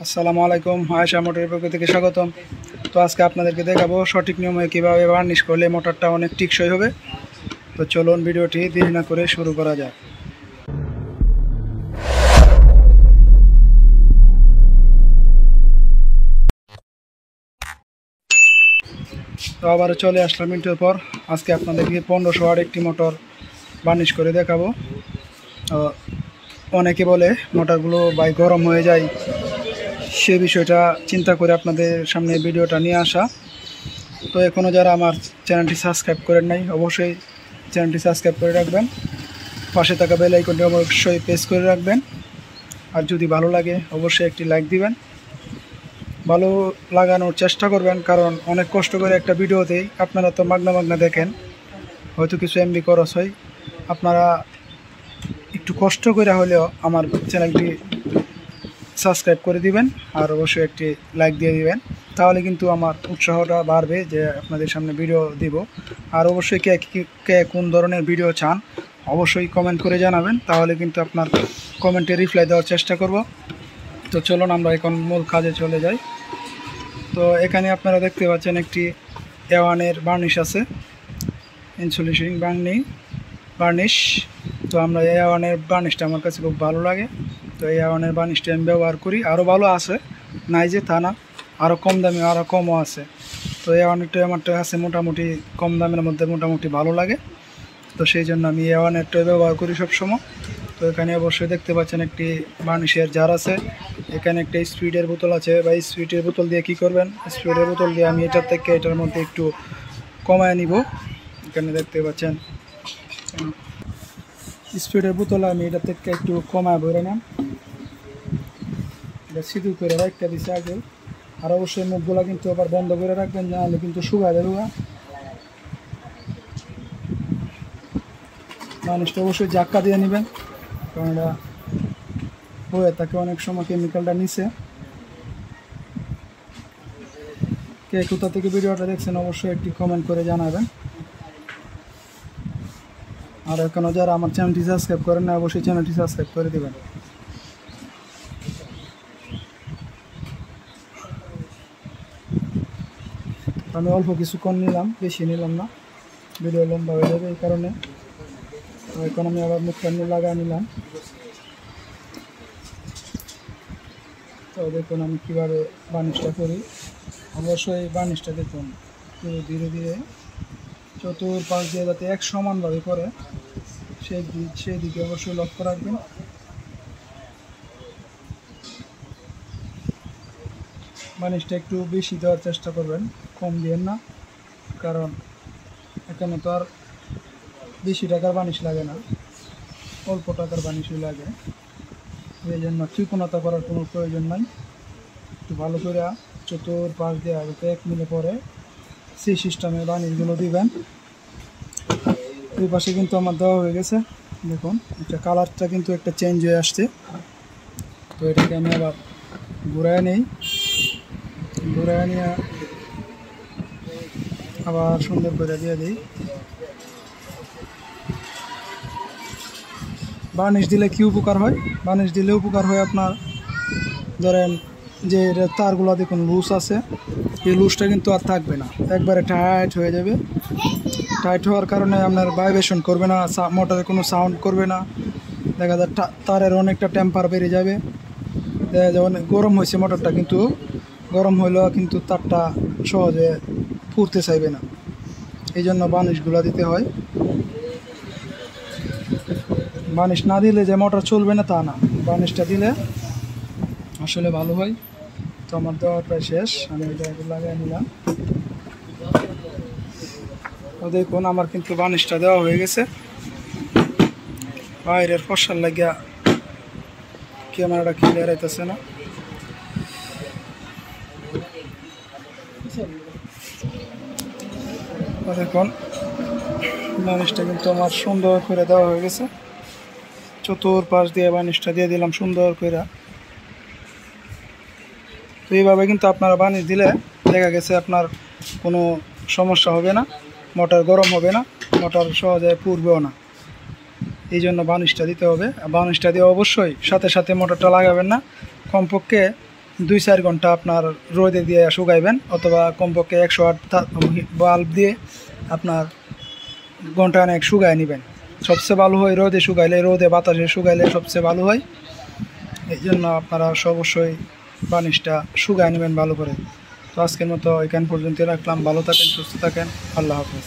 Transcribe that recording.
আসসালামু আলাইকুম, আয়েশা মোটরের পক্ষ থেকে স্বাগতম। তো আজকে আপনাদেরকে দেখাবো সঠিক নিয়মে কীভাবে বার্নিশ করলে মোটরটা অনেক টিকসই হবে। তো চলুন ভিডিওটি দেরি না করে শুরু করা যাক। তো আবারও চলে আসলাম মিনিটের পর। আজকে আপনাদেরকে 1500 ওয়াট একটি মোটর বার্নিশ করে দেখাবো। অনেকে বলে মোটরগুলো গরম হয়ে যায়, সে বিষয়টা চিন্তা করে আপনাদের সামনে ভিডিওটা নিয়ে আসা। তো এখনও যারা আমার চ্যানেলটি সাবস্ক্রাইব করেন নাই, অবশ্যই চ্যানেলটি সাবস্ক্রাইব করে রাখবেন। পাশে থাকা বেল আইকনটি অবশ্যই প্রেস করে রাখবেন। আর যদি ভালো লাগে অবশ্যই একটি লাইক দিবেন, ভালো লাগানোর চেষ্টা করবেন, কারণ অনেক কষ্ট করে একটা ভিডিওতেই আপনারা তো মাগনা দেখেন, হয়তো কিছু এমবি খরচ হয়। আপনারা একটু কষ্ট করে হলেও আমার চ্যানেলটি সাবস্ক্রাইব করে দিবেন আর অবশ্যই একটি লাইক দিয়ে দিবেন, তাহলে কিন্তু আমার উৎসাহটা বাড়বে যে আপনাদের সামনে ভিডিও দিব। আর অবশ্যই কে কোন ধরনের ভিডিও চান অবশ্যই কমেন্ট করে জানাবেন, তাহলে কিন্তু আপনার কমেন্টে রিপ্লাই দেওয়ার চেষ্টা করব। তো চলুন আমরা এখন মূল কাজে চলে যাই। তো এখানে আপনারা দেখতে পাচ্ছেন একটি A1-এর বার্নিশ আছে, ইনসুলেশন বার্নিশ। তো আমরা A1-এর বার্নিশটা আমার কাছে খুব ভালো লাগে। তো A1-এর বার্নিশটা আমি ব্যবহার করি, আরও ভালো আছে, নাই যে তা না, আরও কম দামি আরও কমও আছে। তো A1-এরটা আমারটা আছে মোটামুটি কম দামের মধ্যে, মোটামুটি ভালো লাগে। তো সেই জন্য আমি A1-এরটাই ব্যবহার করি সবসময়। তো এখানে অবশ্যই দেখতে পাচ্ছেন একটি বার্নিশের জার আছে, এখানে একটা স্পিডের বোতল আছে। বা স্পিডের বোতল দিয়ে কি করবেন, স্পিডের বোতল দিয়ে আমি এটার থেকে এটার মধ্যে একটু কমায় নিব। এখানে দেখতে পাচ্ছেন স্পিডের বোতল আমি এটার থেকে একটু কমায় ভরে নেন, এটা সিধু করে রাখতে দিচ্ছে আগে। আর অবশ্যই মুখগুলা কিন্তু আবার বন্ধ করে রাখবেন, নাহলে কিন্তু শুকায় যাবে। মানুষটা অবশ্যই জাক্কা দিয়ে নেবেন, কারণ এটা হয়ে থাকে অনেক সময় কেমিক্যালটা নিচে। কে কোথা থেকে ভিডিওটা দেখছেন অবশ্যই একটি কমেন্ট করে জানাবেন। আর এখনও যারা আমার চ্যানেলটি সাবস্ক্রাইব করেন না অবশ্যই চ্যানেলটি সাবস্ক্রাইব করে দেবেন। আমি অল্প কিছুক্ষণ নিলাম, বেশি নিলাম না, ভিডিও লম্বা হয়ে যাবে এই কারণে। তো এখন আমি আবার মুখটা নিয়ে লাগাই নিলাম। তো দেখুন আমি কীভাবে বার্নিশটা করি। অবশ্যই বার্নিশটা দেখুন একটু ধীরে ধীরে চতুর্পাশ দিয়ে যাতে এক সমানভাবে করে সেই দিকে অবশ্যই লক্ষ্য রাখবেন। বার্নিশটা একটু বেশি দেওয়ার চেষ্টা করবেন, কম দিয়েন না, কারণ এখানে তো আর বেশি টাকার বার্নিশ লাগে না, অল্প টাকার বার্নিশই লাগে। এই জন্য ত্রিকোণতা করার কোনো প্রয়োজন নাই। একটু ভালো করে চতুর্পাশ দিয়ে যাতে এক মিলে পরে সেই সিস্টেমে বার্নিশগুলো দিবেন। এই পাশে কিন্তু আমার দেওয়া হয়ে গেছে, দেখুন এটা কালারটা কিন্তু একটা চেঞ্জ হয়ে আসছে। তো এটাকে আমি আবার ঘুরায় নিই, ঘুরায় নিয়ে আবার সুন্দর করে দিয়ে দিই। বার্নিশ দিলে কি উপকার হয়, বার্নিশ দিলে উপকার হয় আপনার ধরেন যে তারগুলো দেখুন লুজ আছে, এই লুজটা কিন্তু আর থাকবে না, একবারে টাইট হয়ে যাবে। টাইট হওয়ার কারণে আপনার ভাইব্রেশন করবে না, মোটরে কোনো সাউন্ড করবে না। দেখা যায় তারের অনেকটা টেম্পার বেড়ে যাবে। যেমন গরম হয়েছে মোটরটা, কিন্তু গরম হইলেও কিন্তু তারটা সহজে পুড়তে চাইবে না, এই জন্য বার্নিশগুলো দিতে হয়। বার্নিশ না দিলে যে মোটর চলবে না তা না, বার্নিশটা দিলে আসলে ভালো হয়। তো আমার দেওয়া প্রায় শেষ, আমি এটা লাগিয়ে নিলাম। তো দেখুন আমার কিন্তু বার্নিশটা দেওয়া হয়ে গেছে। বাইরের ফসল লাগিয়া ক্যামেরাটা ক্লিয়ার হইতেছে না। দেখুন বার্নিশটা কিন্তু আমার সুন্দর করে দেওয়া হয়ে গেছে, চতুর্পাশ দিয়ে বার্নিশটা দিয়ে দিলাম সুন্দর করে। তো এইভাবে কিন্তু আপনারা বার্নিশ দিলে দেখা গেছে আপনার কোনো সমস্যা হবে না, মোটর গরম হবে না, মোটর সহজে পুড়বেও না। এই জন্য বার্নিশটা দিতে হবে। বার্নিশটা দিয়ে অবশ্যই সাথে সাথে মোটরটা লাগাবেন না, কমপক্ষে 2-4 ঘন্টা আপনার রোদে দিয়ে শুকাইবেন, অথবা কমপক্ষে 108 বাল্ব দিয়ে আপনার ঘন্টা অনেক শুকায় নেবেন। সবচেয়ে ভালো হয় রোদে শুকাইলে, রোদে বাতাসে শুকাইলে সবচেয়ে ভালো হয়। এই জন্য আপনারা অবশ্যই বার্নিশটা শুকায় নেবেন ভালো করে। তো আজকের মতো এখান পর্যন্ত রাখলাম। ভালো থাকেন, সুস্থ থাকেন, আল্লাহ হাফেজ।